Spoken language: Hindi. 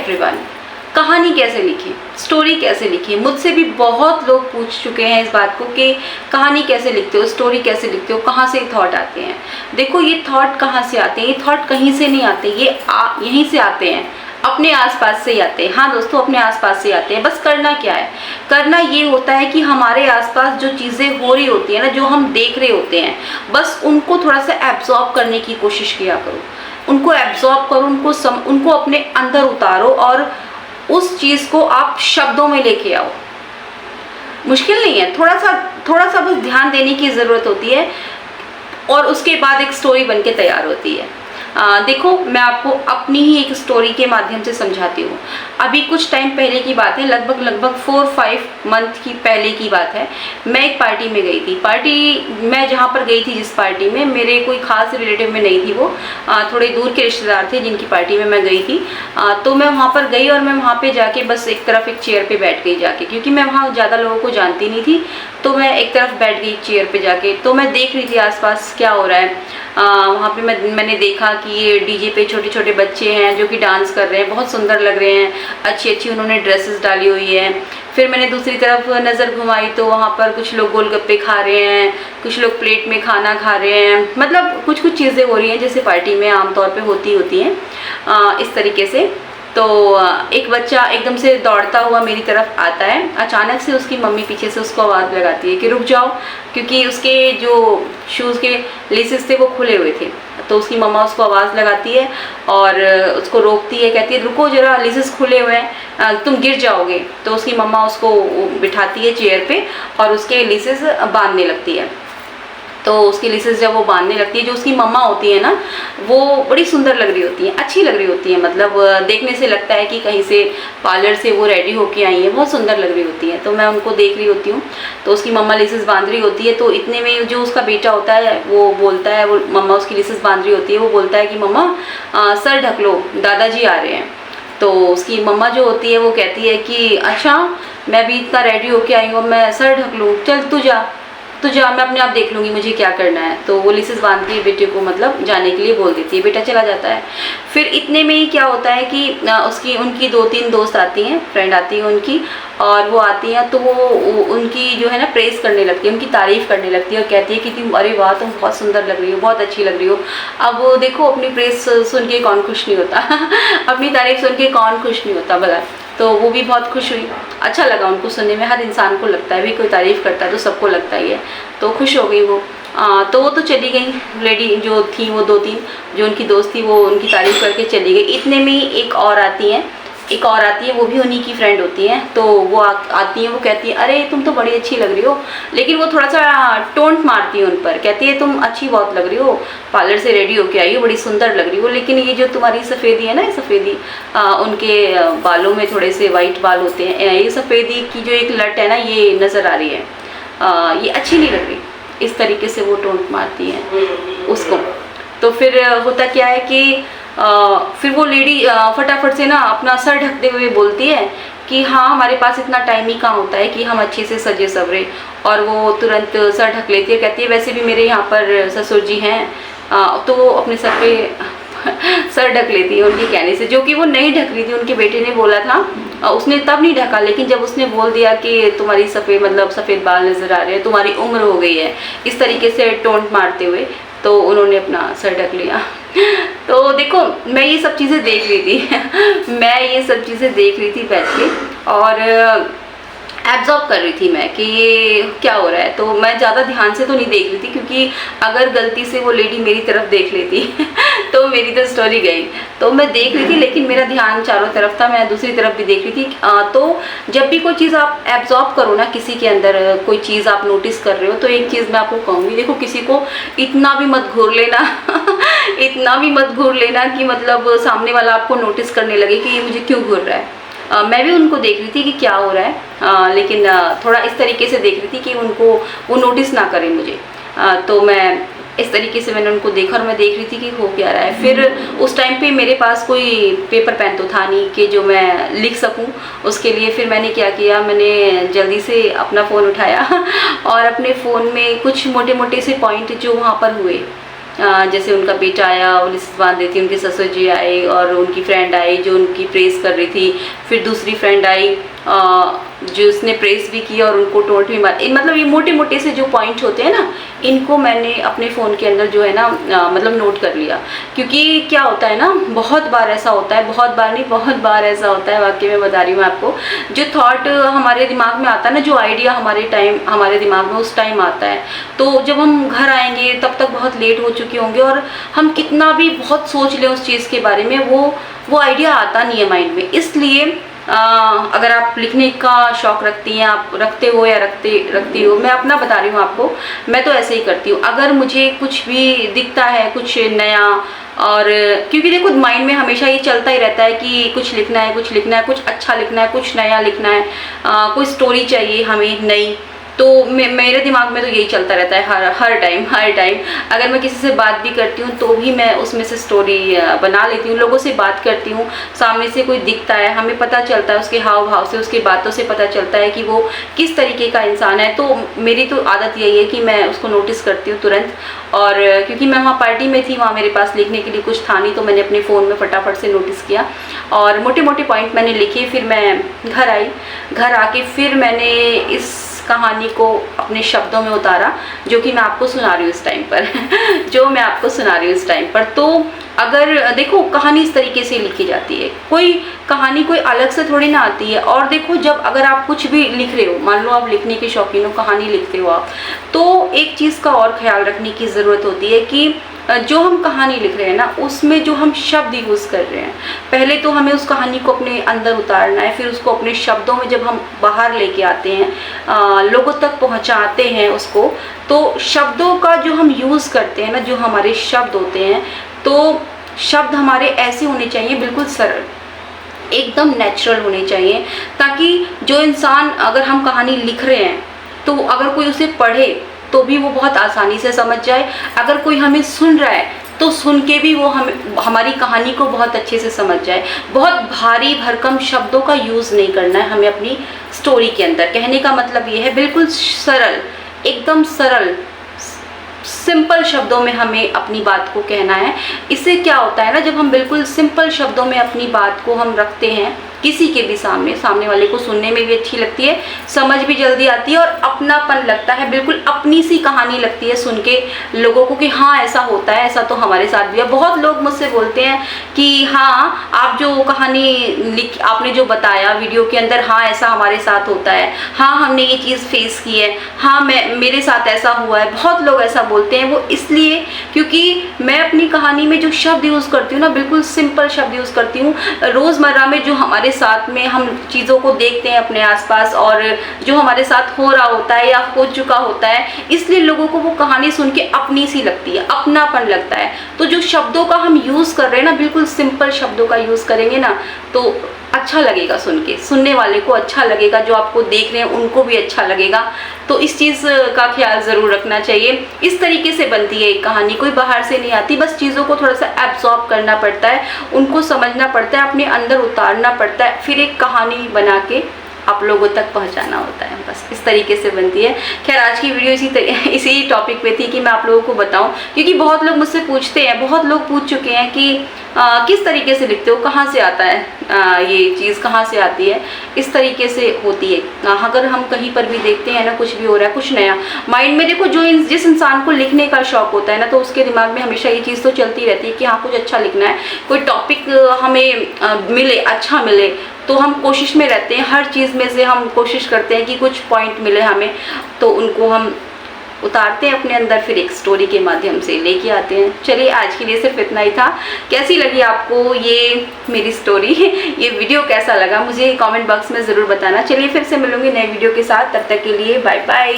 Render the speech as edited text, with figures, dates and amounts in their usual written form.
एवरीवन, कहानी कैसे लिखें, स्टोरी कैसे लिखें। मुझसे भी बहुत लोग पूछ चुके हैं इस बात को कि कहानी कैसे लिखते हो, स्टोरी कैसे लिखते हो, कहाँ से थॉट आते हैं। देखो, ये थॉट कहाँ से आते हैं? ये थॉट कहीं से नहीं आते, ये यहीं से आते हैं, अपने आसपास से ही आते हैं। हाँ दोस्तों, अपने आसपास से आते हैं। बस करना क्या है? करना ये होता है कि हमारे आसपास जो चीज़ें हो रही होती हैं ना, जो हम देख रहे होते हैं, बस उनको थोड़ा सा एब्जॉर्ब करने की कोशिश किया करो। उनको एब्जॉर्ब करो, उनको अपने अंदर उतारो और उस चीज़ को आप शब्दों में लेके आओ। मुश्किल नहीं है, थोड़ा सा बस ध्यान देने की ज़रूरत होती है और उसके बाद एक स्टोरी बनके तैयार होती है। देखो, मैं आपको अपनी ही एक स्टोरी के माध्यम से समझाती हूँ। अभी कुछ टाइम पहले की बात है, लगभग 4-5 मंथ की पहले की बात है। मैं एक पार्टी में गई थी। मैं जहाँ पर गई थी, जिस पार्टी में, मेरे कोई खास रिलेटिव में नहीं थी, वो थोड़े दूर के रिश्तेदार थे जिनकी पार्टी में मैं गई थी। तो मैं वहाँ पर गई और मैं वहाँ पर जाके बस एक तरफ एक चेयर पर बैठ गई जाके, क्योंकि मैं वहाँ ज़्यादा लोगों को जानती नहीं थी। तो मैं एक तरफ बैठ गई चेयर पर जाके। तो मैं देख रही थी आसपास क्या हो रहा है। वहाँ पे मैंने देखा कि ये डीजे पे छोटे छोटे बच्चे हैं जो कि डांस कर रहे हैं, बहुत सुंदर लग रहे हैं, अच्छी अच्छी उन्होंने ड्रेसेस डाली हुई है। फिर मैंने दूसरी तरफ नज़र घुमाई तो वहाँ पर कुछ लोग गोलगप्पे खा रहे हैं, कुछ लोग प्लेट में खाना खा रहे हैं। मतलब कुछ चीज़ें हो रही हैं जैसे पार्टी में आमतौर पे होती हैं इस तरीके से। तो एक बच्चा एकदम से दौड़ता हुआ मेरी तरफ आता है। अचानक से उसकी मम्मी पीछे से उसको आवाज़ लगाती है कि रुक जाओ, क्योंकि उसके जो शूज़ के लेसेस थे वो खुले हुए थे। तो उसकी मम्मा उसको आवाज़ लगाती है और उसको रोकती है, कहती है रुको ज़रा, लेसेस खुले हुए हैं, तुम गिर जाओगे। तो उसकी मम्मा उसको बिठाती है चेयर पे और उसके लेसेस बांधने लगती है। तो उसकी लेसेस जब वो बांधने लगती है, जो उसकी मम्मा होती है ना, वो बड़ी सुंदर लग रही होती है, अच्छी लग रही होती है। मतलब देखने से लगता है कि कहीं से पार्लर से वो रेडी होके आई है, बहुत सुंदर लग रही होती है। तो मैं उनको देख रही होती हूँ। तो उसकी मम्मा लेसेस बांध रही होती है। तो इतने में जो उसका बेटा होता है वो बोलता है, वो मम्मा उसकी लेसेस बांध रही होती है, वो बोलता है कि मम्मा सर ढक लो, दादाजी आ रहे हैं। तो उसकी मम्मा जो होती है वो कहती है कि अच्छा, मैं भी इतना रेडी होके आई हूँ, मैं सर ढक लूँ, चल तू जा, मैं अपने आप देख लूँगी, मुझे क्या करना है। तो वो लेसेस बांध के बेटे को मतलब जाने के लिए बोल देती है। बेटा चला जाता है। फिर इतने में ही क्या होता है कि उनकी 2-3 दोस्त आती हैं, फ्रेंड आती है उनकी, और वो आती हैं तो वो उनकी जो है ना प्रेस करने लगती है, उनकी तारीफ़ करने लगती है और कहती है कि तुम, अरे वाह, तुम बहुत सुंदर लग रही हो, बहुत अच्छी लग रही हो। अब वो देखो, अपनी प्रेस सुन के कौन खुश नहीं होता अपनी तारीफ़ सुन के कौन खुश नहीं होता भला। तो वो भी बहुत खुश हुई, अच्छा लगा उनको सुनने में। हर इंसान को लगता है, भी कोई तारीफ़ करता है तो सबको लगता ही है। तो खुश हो गई वो। तो वो तो चली गई, लेडी जो थी वो 2-3 जो उनकी दोस्त थी वो उनकी तारीफ़ करके चली गई। इतने में ही एक और आती है, वो भी उन्हीं की फ्रेंड होती हैं। तो वो आती हैं, वो कहती है अरे तुम तो बड़ी अच्छी लग रही हो। लेकिन वो थोड़ा सा टोंट मारती है उन पर, कहती है तुम अच्छी बहुत लग रही हो, पार्लर से रेडी होके आई हो, बड़ी सुंदर लग रही हो, लेकिन ये जो तुम्हारी सफ़ेदी है ना, सफ़ेदी उनके बालों में थोड़े से वाइट बाल होते हैं, ये सफ़ेदी की जो एक लट है ना, ये नज़र आ रही है, ये अच्छी नहीं लग रही। इस तरीके से वो टोंट मारती हैं उसको। तो फिर होता क्या है कि फिर वो लेडी फटाफट से ना अपना सर ढकते हुए बोलती है कि हाँ, हमारे पास इतना टाइम ही कहाँ होता है कि हम अच्छे से सजे सवरे। और वो तुरंत सर ढक लेती है, कहती है वैसे भी मेरे यहाँ पर ससुर जी हैं। तो वो अपने सर पे सर ढक लेती है उनके कहने से, जो कि वो नहीं ढक रही थी। उनके बेटे ने बोला था, उसने तब नहीं ढका, लेकिन जब उसने बोल दिया कि तुम्हारी सफ़ेद बाल नज़र आ रहे हैं, तुम्हारी उम्र हो गई है, इस तरीके से टोंट मारते हुए, तो उन्होंने अपना सर ढक लिया। तो देखो, मैं ये सब चीज़ें देख रही थी बैठ के, और एब्जॉर्ब कर रही थी मैं कि ये क्या हो रहा है। तो मैं ज़्यादा ध्यान से तो नहीं देख रही थी, क्योंकि अगर गलती से वो लेडी मेरी तरफ देख लेती तो मेरी तो स्टोरी गई। तो मैं देख रही थी, लेकिन मेरा ध्यान चारों तरफ था, मैं दूसरी तरफ भी देख रही थी। तो जब भी कोई चीज़ आप एब्जॉर्ब करो ना, किसी के अंदर कोई चीज़ आप नोटिस कर रहे हो, तो एक चीज़ मैं आपको कहूँगी, देखो, किसी को इतना भी मत घूर लेना इतना भी मत घूर लेना कि मतलब सामने वाला आपको नोटिस करने लगे कि ये मुझे क्यों घूर रहा है। मैं भी उनको देख रही थी कि क्या हो रहा है, लेकिन थोड़ा इस तरीके से देख रही थी कि वो नोटिस ना करें मुझे। तो मैं इस तरीके से मैंने उनको देखा और मैं देख रही थी कि हो क्या रहा है। फिर उस टाइम पे मेरे पास कोई पेपर पेन तो था नहीं कि जो मैं लिख सकूं। उसके लिए फिर मैंने क्या किया, मैंने जल्दी से अपना फ़ोन उठाया और अपने फ़ोन में कुछ मोटे मोटे से पॉइंट जो वहाँ पर हुए जैसे उनका बेटा आया, वो लिस्ट बांध रही थी, उनके ससुर जी आए और उनकी फ्रेंड आई जो उनकी प्रेस कर रही थी, फिर दूसरी फ्रेंड आई जो उसने प्रेस भी किया और उनको टोंट भी मार। मतलब ये मोटे मोटे से जो पॉइंट होते हैं ना, इनको मैंने अपने फ़ोन के अंदर जो है ना मतलब नोट कर लिया। क्योंकि क्या होता है ना, बहुत बार ऐसा होता है, बहुत बार नहीं बहुत बार ऐसा होता है, वाकई में बता रही हूँ आपको, जो थॉट हमारे दिमाग में आता है ना, जो आइडिया हमारे दिमाग में उस टाइम आता है, तो जब हम घर आएंगे तब तक बहुत लेट हो चुके होंगे और हम कितना भी बहुत सोच लें उस चीज़ के बारे में, वो आइडिया आता नहीं है माइंड में। इसलिए अगर आप लिखने का शौक़ रखती हैं, आप रखते हो या रखती हो, मैं अपना बता रही हूँ आपको, मैं तो ऐसे ही करती हूँ। अगर मुझे कुछ भी दिखता है कुछ नया, और क्योंकि देखो माइंड में हमेशा ये चलता ही रहता है कि कुछ लिखना है, कुछ लिखना है, कुछ अच्छा लिखना है, कुछ नया लिखना है, कोई स्टोरी चाहिए हमें नई, तो मेरे दिमाग में तो यही चलता रहता है हर टाइम। अगर मैं किसी से बात भी करती हूँ तो भी मैं उसमें से स्टोरी बना लेती हूँ। लोगों से बात करती हूँ, सामने से कोई दिखता है, हमें पता चलता है उसके हाव भाव से, उसकी बातों से पता चलता है कि वो किस तरीके का इंसान है। तो मेरी तो आदत यही है कि मैं उसको नोटिस करती हूँ तुरंत। और क्योंकि मैं वहाँ पार्टी में थी, वहाँ मेरे पास लिखने के लिए कुछ था नहीं, तो मैंने अपने फ़ोन में फटाफट से नोटिस किया और मोटे मोटे पॉइंट मैंने लिखे। फिर मैं घर आई, घर आके फिर मैंने इस कहानी को अपने शब्दों में उतारा, जो कि मैं आपको सुना रही हूँ इस टाइम पर जो मैं आपको सुना रही हूँ इस टाइम पर। तो अगर देखो कहानी इस तरीके से लिखी जाती है, कोई कहानी कोई अलग से थोड़ी ना आती है। और देखो जब अगर आप कुछ भी लिख रहे हो, मान लो आप लिखने के शौकीन हो, कहानी लिखते हो आप, तो एक चीज़ का और ख्याल रखने की ज़रूरत होती है कि जो हम कहानी लिख रहे हैं ना, उसमें जो हम शब्द यूज़ कर रहे हैं, पहले तो हमें उस कहानी को अपने अंदर उतारना है, फिर उसको अपने शब्दों में जब हम बाहर लेके आते हैं, लोगों तक पहुंचाते हैं उसको, तो शब्दों का जो हम यूज़ करते हैं ना, जो हमारे शब्द होते हैं, तो शब्द हमारे ऐसे होने चाहिए बिल्कुल सरल, एकदम नेचुरल होने चाहिए, ताकि जो इंसान, अगर हम कहानी लिख रहे हैं तो अगर कोई उसे पढ़े तो भी वो बहुत आसानी से समझ जाए, अगर कोई हमें सुन रहा है तो सुन के भी वो हमारी कहानी को बहुत अच्छे से समझ जाए। बहुत भारी भरकम शब्दों का यूज़ नहीं करना है हमें अपनी स्टोरी के अंदर। कहने का मतलब ये है, बिल्कुल सरल, एकदम सरल सिंपल शब्दों में हमें अपनी बात को कहना है। इससे क्या होता है ना, जब हम बिल्कुल सिंपल शब्दों में अपनी बात को हम रखते हैं किसी के भी सामने वाले को सुनने में भी अच्छी लगती है, समझ भी जल्दी आती है और अपनापन लगता है, बिल्कुल अपनी सी कहानी लगती है सुन के लोगों को कि हाँ ऐसा होता है, ऐसा तो हमारे साथ भी है। बहुत लोग मुझसे बोलते हैं कि हाँ आप जो कहानी आपने जो बताया वीडियो के अंदर, हाँ ऐसा हमारे साथ होता है, हाँ हमने ये चीज़ फेस की है, हाँ मेरे साथ ऐसा हुआ है। बहुत लोग ऐसा बोलते हैं, वो इसलिए क्योंकि मैं अपनी कहानी में जो शब्द यूज़ करती हूँ ना, बिल्कुल सिंपल शब्द यूज़ करती हूँ। रोज़मर्रा में जो हमारे साथ में हम चीज़ों को देखते हैं अपने आसपास, और जो हमारे साथ हो रहा होता है या हो चुका होता है, इसलिए लोगों को वो कहानी सुन के अपनी सी लगती है, अपनापन लगता है। तो जो शब्दों का हम यूज़ कर रहे हैं ना, बिल्कुल सिंपल शब्दों का यूज़ करेंगे ना, तो अच्छा लगेगा सुन के, सुनने वाले को अच्छा लगेगा, जो आपको देख रहे हैं उनको भी अच्छा लगेगा। तो इस चीज़ का ख्याल ज़रूर रखना चाहिए। इस तरीके से बनती है एक कहानी, कोई बाहर से नहीं आती, बस चीज़ों को थोड़ा सा एब्जॉर्ब करना पड़ता है, उनको समझना पड़ता है, अपने अंदर उतारना पड़ता है, फिर एक कहानी बना के आप लोगों तक पहुंचाना होता है। बस इस तरीके से बनती है। खैर आज की वीडियो इसी टॉपिक पे थी कि मैं आप लोगों को बताऊं, क्योंकि बहुत लोग मुझसे पूछते हैं, बहुत लोग पूछ चुके हैं कि किस तरीके से लिखते हो, कहाँ से आता है ये चीज़, कहाँ से आती है। इस तरीके से होती है। अगर हम कहीं पर भी देखते हैं ना, कुछ भी हो रहा है, कुछ नया माइंड में, देखो जिस इंसान को लिखने का शौक होता है ना, तो उसके दिमाग में हमेशा ये चीज़ तो चलती रहती है कि हाँ कुछ अच्छा लिखना है, कोई टॉपिक हमें मिले, अच्छा मिले, तो हम कोशिश में रहते हैं, हर चीज़ में से हम कोशिश करते हैं कि कुछ पॉइंट मिले हमें, तो उनको हम उतारते हैं अपने अंदर, फिर एक स्टोरी के माध्यम से लेके आते हैं। चलिए आज के लिए सिर्फ इतना ही था। कैसी लगी आपको ये मेरी स्टोरी, ये वीडियो कैसा लगा, मुझे कमेंट बॉक्स में ज़रूर बताना। चलिए फिर से मिलूंगी नए वीडियो के साथ, तब तक के लिए बाय बाय।